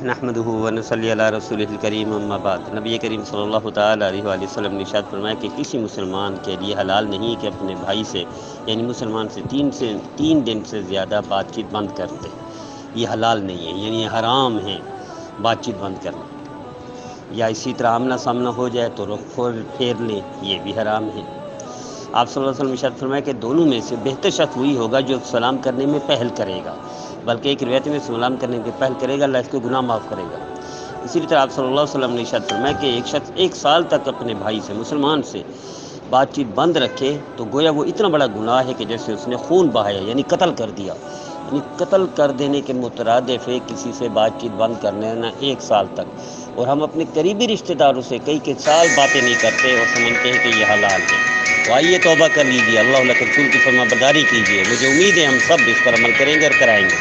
نحمدہ ونصلی علی رسولہ الکریم اما بعد۔ نبی کریم صلی اللہ تعالیٰ علیہ وآلہ وسلم نے ارشاد فرمایا کہ کسی مسلمان کے لیے حلال نہیں کہ اپنے بھائی سے یعنی مسلمان سے تین دن سے زیادہ بات چیت بند کر دے۔ یہ حلال نہیں ہے، یعنی یہ حرام ہے بات چیت بند کرنا، یا اسی طرح آمنا سامنا ہو جائے تو رخ پھیر لیں، یہ بھی حرام ہے۔ آپ صلی اللہ علیہ وسلم نے ارشاد فرمایا کہ دونوں میں سے بہتر شخص وہی ہوگا جو سلام کرنے میں پہل کرے گا، بلکہ ایک روایت میں سلام کرنے کے پہل کرے گا، اللہ اس کے گناہ معاف کرے گا۔ اسی طرح آپ صلی اللہ علیہ وسلم نے ارشاد فرمایا کہ ایک شخص 1 سال تک اپنے بھائی سے مسلمان سے بات چیت بند رکھے تو گویا وہ اتنا بڑا گناہ ہے کہ جیسے اس نے خون بہایا، یعنی قتل کر دیا، یعنی قتل کر دینے کے مترادف ہے کسی سے بات چیت بند کرنے نا 1 سال تک۔ اور ہم اپنے قریبی رشتہ داروں سے کئی سال باتیں نہیں کرتے اور سمجھتے ہیں کہ یہ حلال ہے۔ تو آئیے توبہ کر لیجیے، اللہ کے رسول کی فرما برداری کیجیے۔ مجھے امید ہے ہم سب اس پر عمل کریں گے اور کرائیں گے۔